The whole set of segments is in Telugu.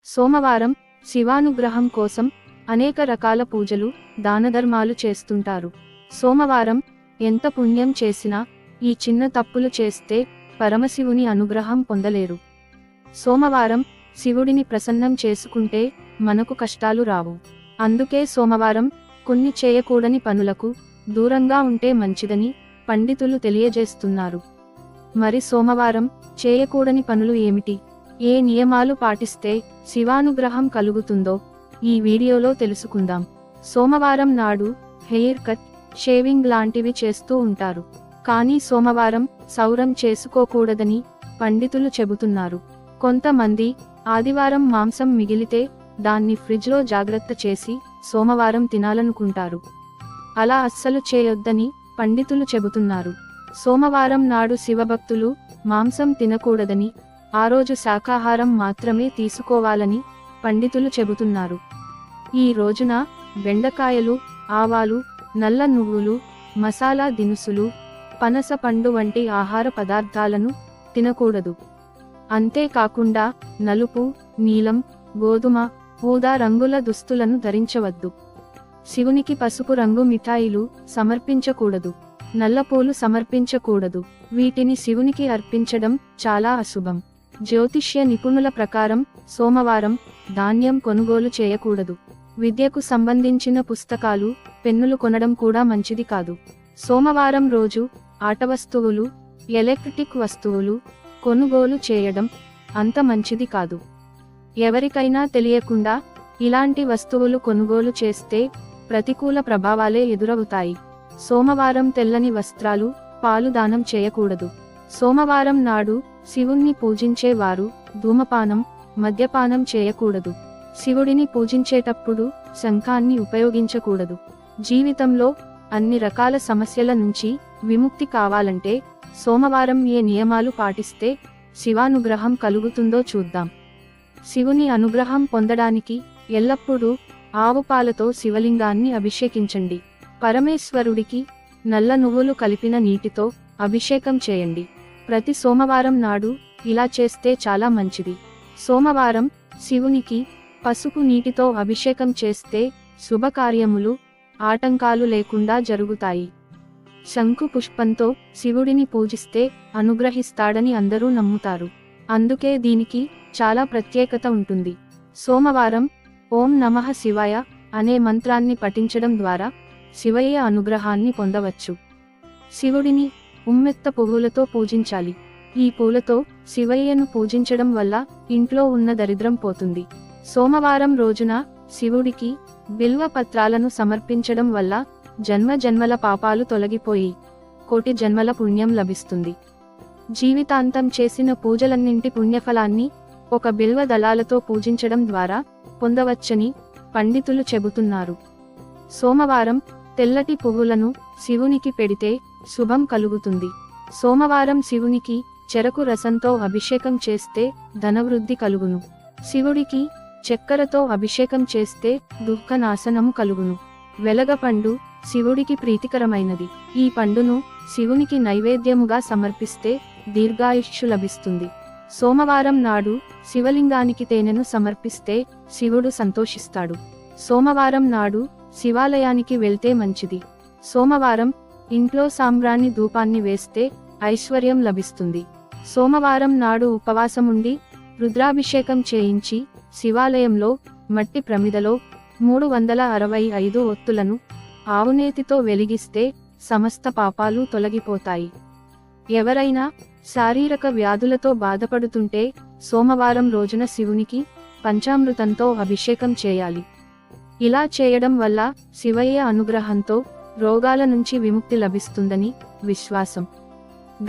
సోమవారం శివానుగ్రహం కోసం అనేక రకాల పూజలు దానధర్మాలు చేస్తుంటారు. సోమవారం ఎంత పుణ్యం చేసినా ఈ చిన్న తప్పులు చేస్తే పరమశివుని అనుగ్రహం పొందలేరు. సోమవారం శివుడిని ప్రసన్నం చేసుకుంటే మనకు కష్టాలు రావు. అందుకే సోమవారం కొన్ని చేయకూడని పనులకు దూరంగా ఉంటే మంచిదని పండితులు తెలియజేస్తున్నారు. మరి సోమవారం చేయకూడని పనులు ఏమిటి? ఏ నియమాలు పాటిస్తే శివానుగ్రహం కలుగుతుందో ఈ వీడియోలో తెలుసుకుందాం. సోమవారం నాడు హెయిర్ కట్, షేవింగ్ లాంటివి చేస్తూ ఉంటారు. కానీ సోమవారం సౌరం చేసుకోకూడదని పండితులు చెబుతున్నారు. కొంతమంది ఆదివారం మాంసం మిగిలితే దాన్ని ఫ్రిడ్జ్లో జాగ్రత్త చేసి సోమవారం తినాలనుకుంటారు. అలా అస్సలు చేయొద్దని పండితులు చెబుతున్నారు. సోమవారం నాడు శివభక్తులు మాంసం తినకూడదని, ఆ రోజు శాకాహారం మాత్రమే తీసుకోవాలని పండితులు చెబుతున్నారు. ఈ రోజున బెండకాయలు, ఆవాలు, నల్ల నువ్వులు, మసాలా దినుసులు, పనస పండు వంటి ఆహార పదార్థాలను తినకూడదు. అంతేకాకుండా నలుపు, నీలం, గోధుమ, ఊదా రంగుల దుస్తులను ధరించవద్దు. శివునికి పసుపు రంగు మిఠాయిలు సమర్పించకూడదు. నల్లపూలు సమర్పించకూడదు. వీటిని శివునికి అర్పించడం చాలా అశుభం. జ్యోతిష్య నిపుణుల ప్రకారం సోమవారం ధాన్యం కొనుగోలు చేయకూడదు. విద్యకు సంబంధించిన పుస్తకాలు, పెన్నులు కొనడం కూడా మంచిది కాదు. సోమవారం రోజు ఆట వస్తువులు, ఎలక్ట్రిక్ వస్తువులు కొనుగోలు చేయడం అంత మంచిది కాదు. ఎవరికైనా తెలియకుండా ఇలాంటి వస్తువులు కొనుగోలు చేస్తే ప్రతికూల ప్రభావాలే ఎదురవుతాయి. సోమవారం తెల్లని వస్త్రాలు, పాలు దానం చేయకూడదు. సోమవారం నాడు శివుణ్ణి పూజించే వారు ధూమపానం, మద్యపానం చేయకూడదు. శివుడిని పూజించేటప్పుడు శంఖాన్ని ఉపయోగించకూడదు. జీవితంలో అన్ని రకాల సమస్యల నుంచి విముక్తి కావాలంటే సోమవారం ఏ నియమాలు పాటిస్తే శివానుగ్రహం కలుగుతుందో చూద్దాం. శివుని అనుగ్రహం పొందడానికి ఎల్లప్పుడూ ఆవు పాలతో శివలింగాన్ని అభిషేకించండి. పరమేశ్వరుడికి నల్ల నువ్వులు కలిపిన నీటితో అభిషేకం చేయండి. ప్రతి సోమవారం నాడు ఇలా చేస్తే చాలా మంచిది. సోమవారం శివునికి పసుపు నీటితో అభిషేకం చేస్తే శుభకార్యములు ఆటంకాలు లేకుండా జరుగుతాయి. శంకు పుష్పంతో శివుడిని పూజిస్తే అనుగ్రహిస్తాడని అందరూ నమ్ముతారు. అందుకే దీనికి చాలా ప్రత్యేకత ఉంటుంది. సోమవారం ఓం నమః శివాయ అనే మంత్రాన్ని పఠించడం ద్వారా శివయ్య అనుగ్రహాన్ని పొందవచ్చు. శివుడిని ఉమ్మెత్త పువ్వులతో పూజించాలి. ఈ పూలతో శివయ్యను పూజించడం వల్ల ఇంట్లో ఉన్న దరిద్రం పోతుంది. సోమవారం రోజున శివుడికి బిల్వ పత్రాలను సమర్పించడం వల్ల జన్మ జన్మల పాపాలు తొలగిపోయి కోటి జన్మల పుణ్యం లభిస్తుంది. జీవితాంతం చేసిన పూజలన్నింటి పుణ్యఫలాన్ని ఒక బిల్వ దళాలతో పూజించడం ద్వారా పొందవచ్చని పండితులు చెబుతున్నారు. సోమవారం తెల్లటి పువ్వులను శివునికి పెడితే శుభం కలుగుతుంది. సోమవారం శివునికి చెరకు రసంతో అభిషేకం చేస్తే ధనవృద్ధి కలుగును. శివుడికి చక్కెరతో అభిషేకం చేస్తే దుఃఖనాశనము కలుగును. వెలగపండు శివుడికి ప్రీతికరమైనది. ఈ పండును శివునికి నైవేద్యముగా సమర్పిస్తే దీర్ఘాయుష్యు లభిస్తుంది. సోమవారం నాడు శివలింగానికి తేనెను సమర్పిస్తే శివుడు సంతోషిస్తాడు. సోమవారం నాడు శివాలయానికి వెళ్తే మంచిది. సోమవారం ఇంట్లో సాంబ్రాణి ధూపాన్ని వేస్తే ఐశ్వర్యం లభిస్తుంది. సోమవారం నాడు ఉపవాసముండి రుద్రాభిషేకం చేయించి శివాలయంలో మట్టి ప్రమిదలో 365 ఒత్తులను ఆవునేతితో వెలిగిస్తే సమస్త పాపాలు తొలగిపోతాయి. ఎవరైనా శారీరక వ్యాధులతో బాధపడుతుంటే సోమవారం రోజున శివునికి పంచామృతంతో అభిషేకం చేయాలి. ఇలా చేయడం వల్ల శివయ్య అనుగ్రహంతో రోగాల నుంచి విముక్తి లభిస్తుందని విశ్వాసం.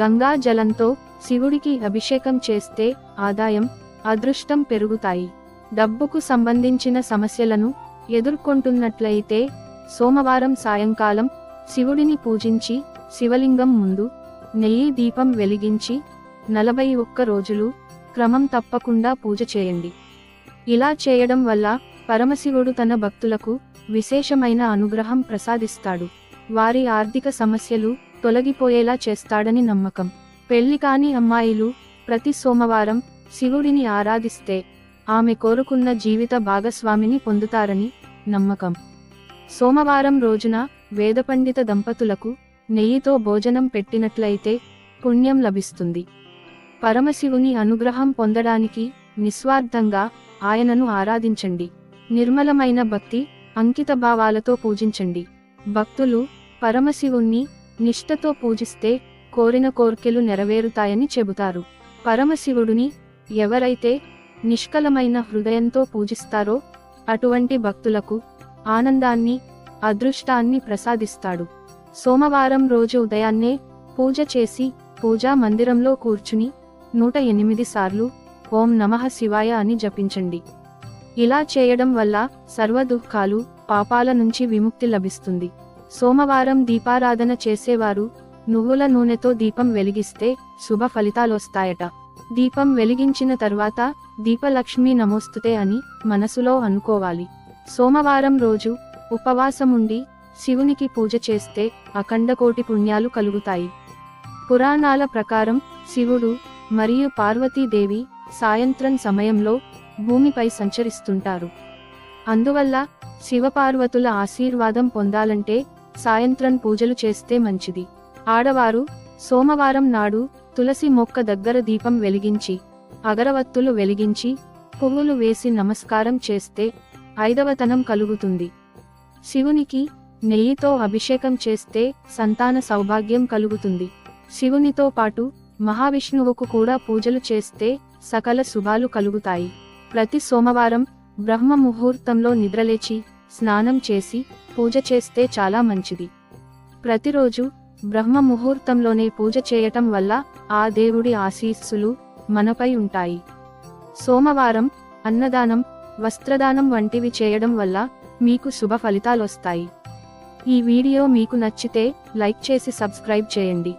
గంగా జలంతో శివుడికి అభిషేకం చేస్తే ఆదాయం, అదృష్టం పెరుగుతాయి. డబ్బుకు సంబంధించిన సమస్యలను ఎదుర్కొంటున్నట్లయితే సోమవారం సాయంకాలం శివుడిని పూజించి శివలింగం ముందు నెయ్యి దీపం వెలిగించి 41 రోజులు క్రమం తప్పకుండా పూజ చేయండి. ఇలా చేయడం వల్ల పరమశివుడు తన భక్తులకు విశేషమైన అనుగ్రహం ప్రసాదిస్తాడు. వారి ఆర్థిక సమస్యలు తొలగిపోయేలా చేస్తాడని నమ్మకం. పెళ్లి కాని అమ్మాయిలు ప్రతి సోమవారం శివుడిని ఆరాధిస్తే ఆమె కోరుకున్న జీవిత భాగస్వామిని పొందుతారని నమ్మకం. సోమవారం రోజున వేదపండిత దంపతులకు నెయ్యితో భోజనం పెట్టినట్లయితే పుణ్యం లభిస్తుంది. పరమశివుని అనుగ్రహం పొందడానికి నిస్వార్థంగా ఆయనను ఆరాధించండి. నిర్మలమైన భక్తి, అంకితభావాలతో పూజించండి. భక్తులు పరమశివుణ్ణి నిష్ఠతో పూజిస్తే కోరిన కోర్కెలు నెరవేరుతాయని చెబుతారు. పరమశివుడిని ఎవరైతే నిష్కలమైన హృదయంతో పూజిస్తారో అటువంటి భక్తులకు ఆనందాన్ని, అదృష్టాన్ని ప్రసాదిస్తాడు. సోమవారం రోజు ఉదయాన్నే పూజ చేసి పూజా మందిరంలో కూర్చుని 108 సార్లు ఓం నమః శివాయ అని జపించండి. ఇలా చేయడం వల్ల సర్వ దుఃఖాలు, పాపాల నుంచి విముక్తి లభిస్తుంది. సోమవారం దీపారాధన చేసేవారు నువ్వుల నూనెతో దీపం వెలిగిస్తే శుభ ఫలితాలొస్తాయట. దీపం వెలిగించిన తర్వాత దీపలక్ష్మి నమోస్తుతే అని మనసులో అనుకోవాలి. సోమవారం రోజు ఉపవాసముండి శివునికి పూజ చేస్తే అఖండకోటి పుణ్యాలు కలుగుతాయి. పురాణాల ప్రకారం శివుడు మరియు పార్వతీదేవి సాయంత్రం సమయంలో భూమిపై సంచరిస్తుంటారు. అందువల్ల శివపార్వతుల ఆశీర్వాదం పొందాలంటే సాయంత్రం పూజలు చేస్తే మంచిది. ఆడవారు సోమవారం నాడు తులసి మొక్క దగ్గర దీపం వెలిగించి, అగరవత్తులు వెలిగించి, పువ్వులు వేసి నమస్కారం చేస్తే ఐదవతనం కలుగుతుంది. శివునికి నెయ్యితో అభిషేకం చేస్తే సంతాన సౌభాగ్యం కలుగుతుంది. శివునితో పాటు మహావిష్ణువుకు కూడా పూజలు చేస్తే సకల శుభాలు కలుగుతాయి. ప్రతి సోమవారం బ్రహ్మ ముహూర్తంలో నిద్రలేచి స్నానం చేసి పూజ చేస్తే చాలా మంచిది. ప్రతిరోజు బ్రహ్మ ముహూర్తంలోనే పూజ చేయటం వల్ల ఆ దేవుడి ఆశీస్సులు మనపై ఉంటాయి. సోమవారం అన్నదానం, వస్త్రదానం వంటివి చేయడం వల్ల మీకు శుభ ఫలితాలొస్తాయి. ఈ వీడియో మీకు నచ్చితే లైక్ చేసి సబ్స్క్రైబ్ చేయండి.